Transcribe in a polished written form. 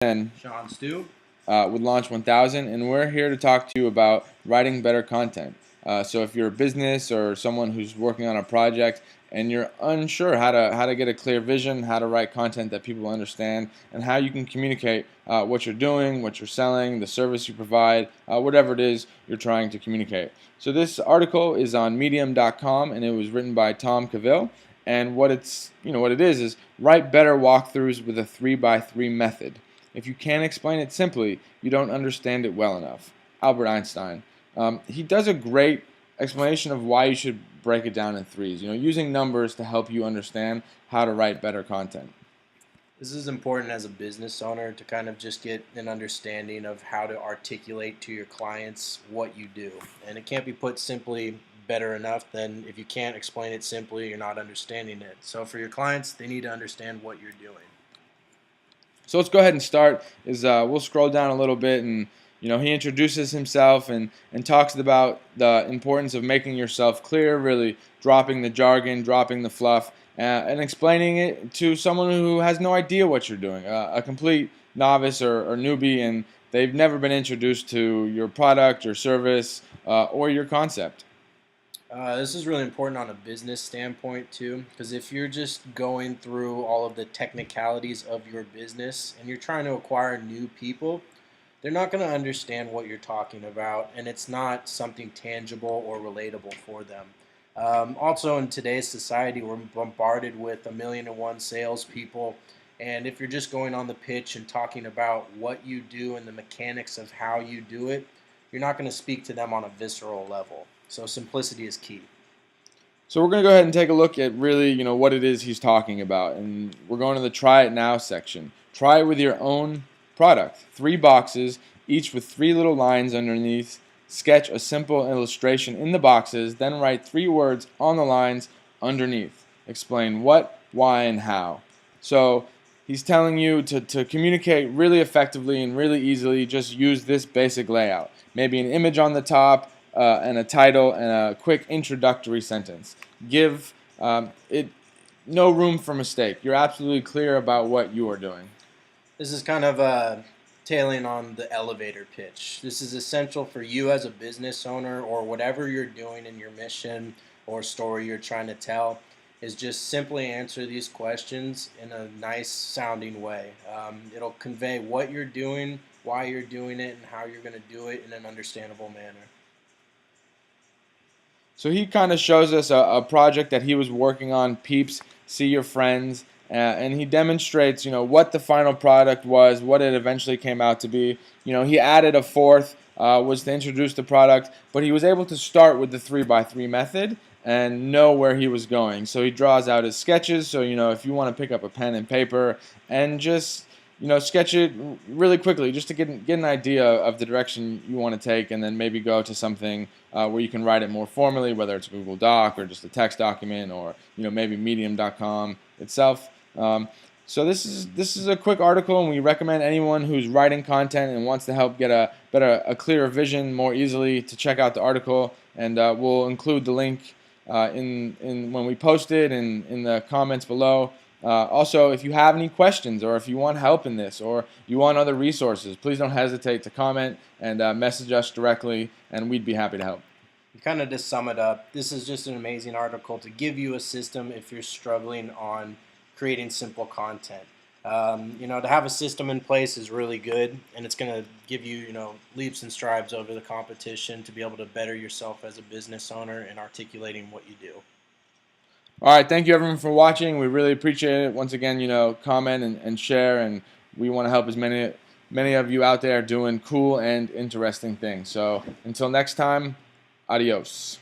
and Sean Stu. with Launch 1000, and we're here to talk to you about writing better content. So if you're a business or someone who's working on a project and you're unsure how to get a clear vision, how to write content that people understand, and how you can communicate what you're doing, what you're selling, the service you provide, whatever it is you're trying to communicate. So this article is on Medium.com, and it was written by Tom Cavill. And what it is write better walkthroughs with a 3x3 method. If you can't explain it simply, you don't understand it well enough. Albert Einstein. He does a great explanation of why you should break it down in threes. Using numbers to help you understand how to write better content. This is important as a business owner to kind of just get an understanding of how to articulate to your clients what you do. And it can't be put simply better enough than if you can't explain it simply, you're not understanding it. So for your clients, they need to understand what you're doing. So let's go ahead and start. We'll scroll down a little bit, and he introduces himself and talks about the importance of making yourself clear, really dropping the jargon, dropping the fluff, and explaining it to someone who has no idea what you're doing, a complete novice or newbie, and they've never been introduced to your product, your service, or your concept. This is really important on a business standpoint too, because if you're just going through all of the technicalities of your business and you're trying to acquire new people, they're not going to understand what you're talking about, and it's not something tangible or relatable for them. Also, in today's society, we're bombarded with 1,000,001 salespeople, and if you're just going on the pitch and talking about what you do and the mechanics of how you do it, you're not going to speak to them on a visceral level. So simplicity is key. So we're going to go ahead and take a look at really, what it is he's talking about. And we're going to the Try It Now section. Try it with your own product. 3 boxes, each with 3 little lines underneath. Sketch a simple illustration in the boxes, then write 3 words on the lines underneath. Explain what, why, and how. So he's telling you to communicate really effectively and really easily. Just use this basic layout. Maybe an image on the top, and a title and a quick introductory sentence. Give it no room for mistake. You're absolutely clear about what you are doing. This is kind of tailing on the elevator pitch. This is essential for you as a business owner, or whatever you're doing in your mission or story you're trying to tell, is just simply answer these questions in a nice sounding way. It'll convey what you're doing, why you're doing it, and how you're going to do it in an understandable manner. So he kind of shows us a project that he was working on, Peeps, See Your Friends, and he demonstrates, what the final product was, what it eventually came out to be. He added a fourth, was to introduce the product, but he was able to start with the 3x3 method and know where he was going. So he draws out his sketches, so, if you want to pick up a pen and paper and just sketch it really quickly just to get an idea of the direction you want to take, and then maybe go to something where you can write it more formally, whether it's a Google Doc or just a text document, or maybe Medium.com itself. So this is a quick article, and we recommend anyone who's writing content and wants to help get a clearer vision more easily to check out the article, and we'll include the link in when we post it in the comments below. Also, if you have any questions, or if you want help in this, or you want other resources, please don't hesitate to comment and message us directly, and we'd be happy to help. Kind of to sum it up, this is just an amazing article to give you a system if you're struggling on creating simple content. To have a system in place is really good, and it's going to give you, leaps and strides over the competition to be able to better yourself as a business owner and articulating what you do. All right, thank you everyone for watching. We really appreciate it. Once again, comment and share, and we want to help as many of you out there doing cool and interesting things. So until next time, adios.